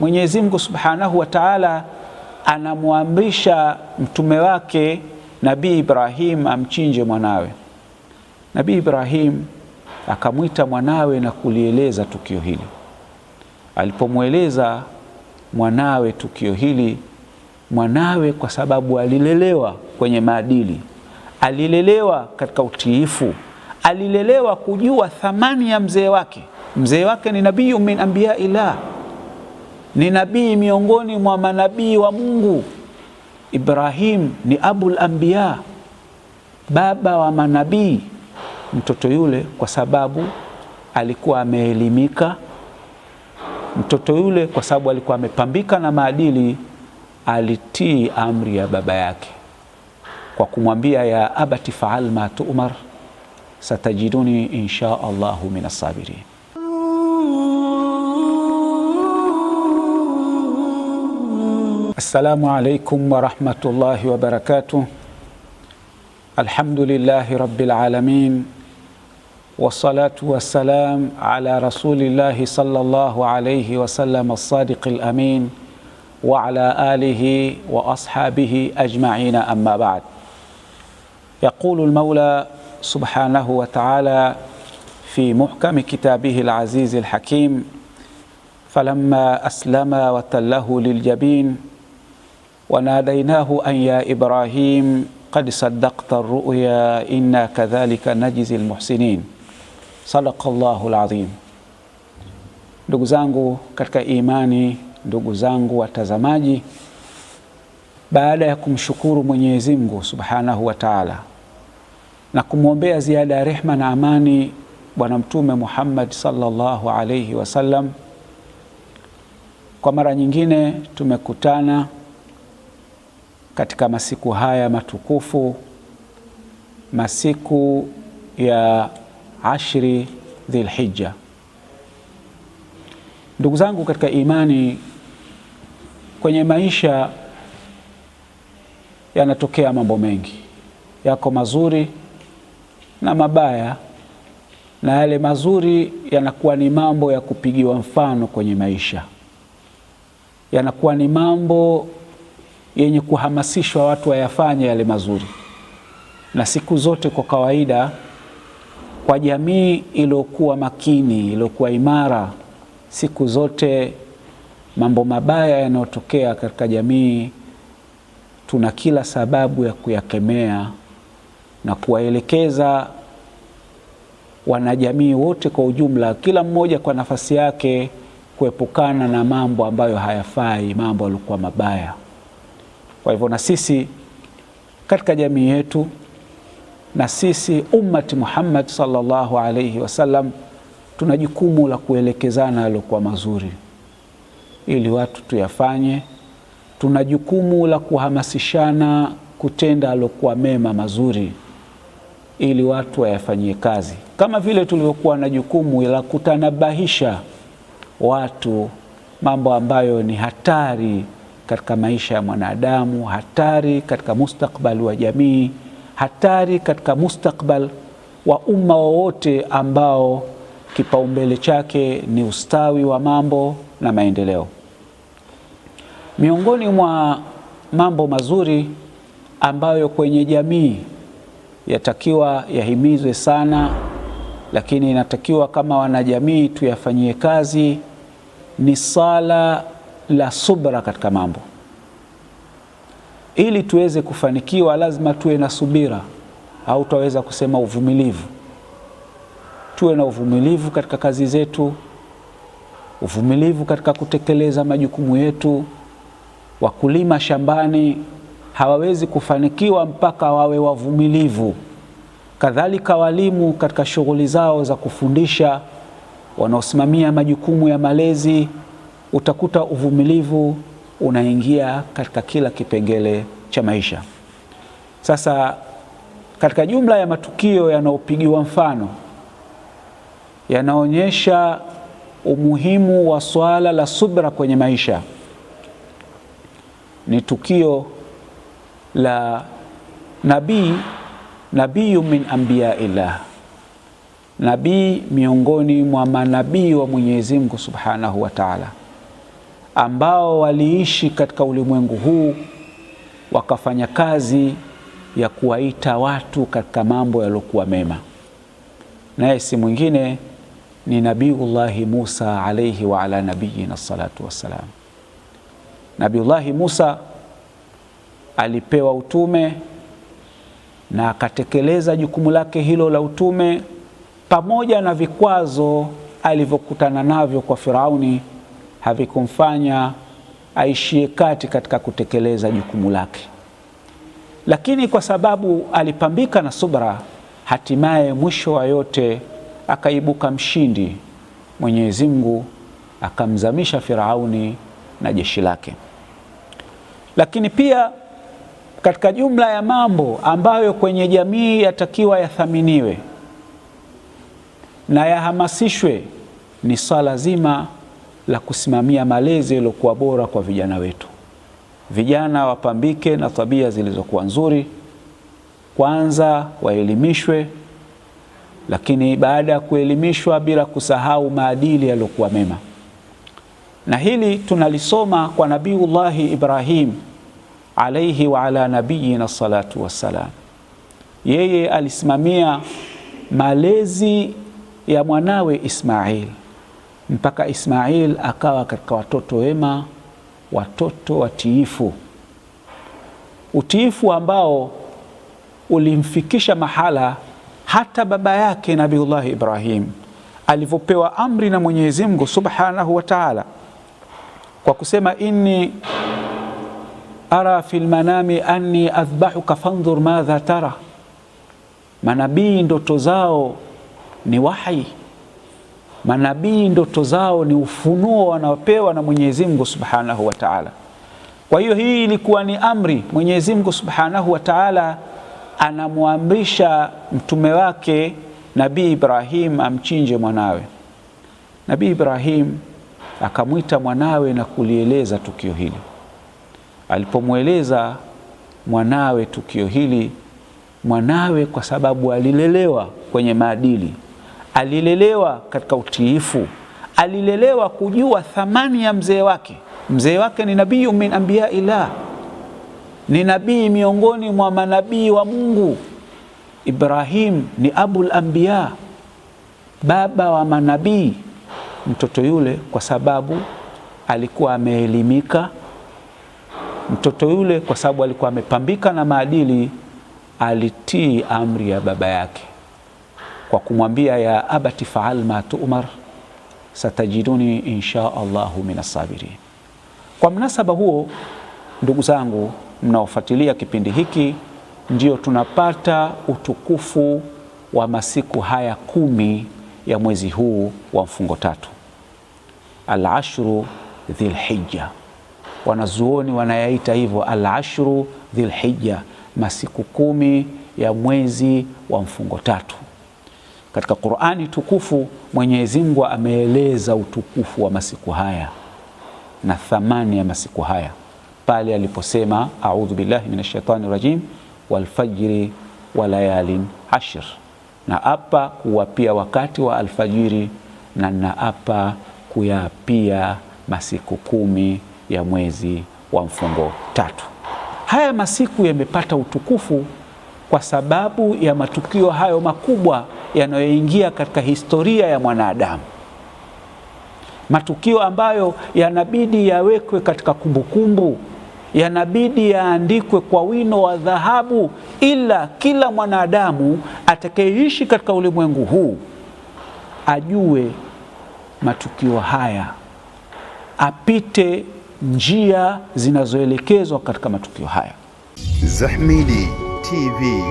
Mwenyezi Mungu Subhanahu wa Ta'ala anamwamrisha mtume wake Nabii Ibrahim amchinje mwanawe. Nabii Ibrahim akamwita mwanawe na kulieleza tukio hili. Alipomweleza mwanawe tukio hili, mwanawe kwa sababu alilelewa kwenye maadili, alilelewa katika utiifu, alilelewa kujua thamani ya mzee wake. Mzee wake ni nabii min anbiya ilah, ni nabii miongoni mwa manabii wa Mungu. Ibrahim ni abul anbiya, baba wa manabii. Mtoto yule kwa sababu alikuwa ameelimika, mtoto yule kwa sababu alikuwa amepambika na maadili, alitii amri ya baba yake kwa kumwambia, ya abati faal ma tu'mar satajiduni insha Allahu minas sabirin. Assalamu alaikum wa rahmatullahi wa barakatuh. Alhamdulillahi rabbil alamin, wassalatu wassalam ala rasulillahi sallallahu alayhi wa sallam as-sadiqil amin wa ala alihi wa ashabihi ajma'ina, amma ba'd. Yaqulu al-Mawla subhanahu wa ta'ala fi muhkami kitabihi al-aziz al-hakim, falamma aslama wa tallahu liljabin wa nadaynahu an ya Ibrahim qad saddaqta ar-ru'ya inna kadhalika najzi al-muhsinin. Sadaqallahu al-azim. Ndugu zangu katika imani, ndugu zangu watazamaji, baada ya kumshukuru Mwenyezi Mungu Subhanahu wa Ta'ala na kumwombea ziada ya rehma na amani Bwana Mtume Muhammad sallallahu alayhi wasallam, kwa mara nyingine tumekutana katika masiku haya matukufu, masiku ya ashri Dhulhijja. Ndugu zangu katika imani, kwenye maisha yanatokea mambo mengi, yako mazuri na mabaya, na yale mazuri yanakuwa ni mambo ya kupigiwa mfano kwenye maisha, yanakuwa ni mambo yenye kuhamasishwa watu wayafanye yale mazuri. Na siku zote kwa kawaida, kwa jamii iliyokuwa makini, iliyokuwa imara, siku zote mambo mabaya yanayotokea katika jamii tuna kila sababu ya kuyakemea na kuwaelekeza wanajamii wote kwa ujumla, kila mmoja kwa nafasi yake, kuepukana na mambo ambayo hayafai, mambo yalikuwa mabaya. Kwa hivyo na sisi katika jamii yetu, na sisi ummati Muhammad sallallahu alayhi wasallam, tuna jukumu la kuelekezana yaliokuwa mazuri ili watu tuyafanye. Tuna jukumu la kuhamasishana kutenda yaliokuwa mema mazuri ili watu wayafanyie kazi, kama vile tulivyokuwa na jukumu la kutanabahisha watu mambo ambayo ni hatari katika maisha ya mwanadamu, hatari katika mustakbal wa jamii, hatari katika mustakbal wa umma wowote ambao kipaumbele chake ni ustawi wa mambo na maendeleo. Miongoni mwa mambo mazuri ambayo kwenye jamii yatakiwa yahimizwe sana, lakini inatakiwa kama wanajamii tuyafanyie kazi, ni sala la subra katika mambo. Ili tuweze kufanikiwa lazima tuwe na subira, au tutaweza kusema uvumilivu. Tuwe na uvumilivu katika kazi zetu, uvumilivu katika kutekeleza majukumu yetu. Wakulima shambani hawawezi kufanikiwa mpaka wawe wavumilivu. Kadhalika walimu katika shughuli zao za kufundisha, wanaosimamia majukumu ya malezi, utakuta uvumilivu unaingia katika kila kipengele cha maisha. Sasa katika jumla ya matukio yanayopigiwa mfano yanaonyesha umuhimu wa swala la subra kwenye maisha, ni tukio la nabii min anbiya ilah, nabii miongoni mwa manabii wa Mwenyezi Mungu Subhanahu wa Ta'ala, ambao waliishi katika ulimwengu huu wakafanya kazi ya kuwaita watu katika mambo yaliokuwa mema, naye si mwingine ni Nabiullahi Musa alayhi wa ala nabiyina salatu wassalam. Nabiullahi Musa alipewa utume na akatekeleza jukumu lake hilo la utume, pamoja na vikwazo alivyokutana navyo kwa Firauni havikumfanya aishie kati katika kutekeleza jukumu lake, lakini kwa sababu alipambika na subra, hatimaye mwisho wa yote akaibuka mshindi. Mwenyezi Mungu akamzamisha Firauni na jeshi lake. Lakini pia katika jumla ya mambo ambayo kwenye jamii yatakiwa yathaminiwe na yahamasishwe ni swala zima la kusimamia malezi yaliyokuwa bora kwa vijana wetu. Vijana wapambike na tabia zilizokuwa nzuri, kwanza waelimishwe, lakini baada ya kuelimishwa bila kusahau maadili yaliyokuwa mema. Na hili tunalisoma kwa Nabiullahi Ibrahim alayhi wa ala nabiyina salatu wassalam. Yeye alisimamia malezi ya mwanawe Ismail mpaka Ismail akawa katika watoto wema, watoto watiifu, utiifu ambao ulimfikisha mahala hata baba yake Nabiullahi Ibrahim alivyopewa amri na Mwenyezi Mungu Subhanahu wa Ta'ala kwa kusema, inni ara fil manami anni adhbahuka fandhur madha tara. Manabii ndoto zao ni wahi, manabii ndoto zao ni ufunuo wanaopewa na Mwenyezi Mungu Subhanahu wa Ta'ala. Kwa hiyo hii ilikuwa ni amri. Mwenyezi Mungu Subhanahu wa Ta'ala anamwamrisha mtume wake Nabii Ibrahim amchinje mwanawe. Nabii Ibrahim akamwita mwanawe na kulieleza tukio hili. Alipomweleza mwanawe tukio hili, mwanawe kwa sababu alilelewa kwenye maadili, alilelewa katika utiifu, alilelewa kujua thamani ya mzee wake. Mzee wake ni nabii min anbiya ilah, ni nabii miongoni mwa manabii wa Mungu. Ibrahim ni abul anbiya, baba wa manabii. Mtoto yule kwa sababu alikuwa ameelimika, mtoto yule kwa sababu alikuwa amepambika na maadili, alitii amri ya baba yake kwa kumwambia, ya abati faal ma tu'mar satajiduni insha Allahu minas sabirin. Kwa mnasaba huo, ndugu zangu mnaofuatilia kipindi hiki, ndio tunapata utukufu wa masiku haya 10 ya mwezi huu wa mfungo 3, al-ashru dhil-hijja. Wanazuoni wanayaita hivyo al-ashru dhil-hijja, masiku 10 ya mwezi wa mfungo 3. Katika Qur'ani tukufu Mwenyezi Mungu ameeleza utukufu wa masiku haya na thamani ya masiku haya pale aliposema, a'udhu billahi minash shaitani rajim, wal fajri wa layalin ashr. Na apa kuwapia wakati wa alfajiri, na naapa kuyapia masiku 10 ya mwezi wa mfungo 3. Haya masiku yamepata utukufu kwa sababu ya matukio hayo makubwa yanayoingia katika historia ya mwanadamu, matukio ambayo yanabidi yawekwe katika kumbukumbu, yanabidi yaandikwe kwa wino wa dhahabu, ila kila mwanadamu atakayeishi katika ulimwengu huu ajue matukio haya, apite njia zinazoelekezwa katika matukio haya. Zahmidi TV.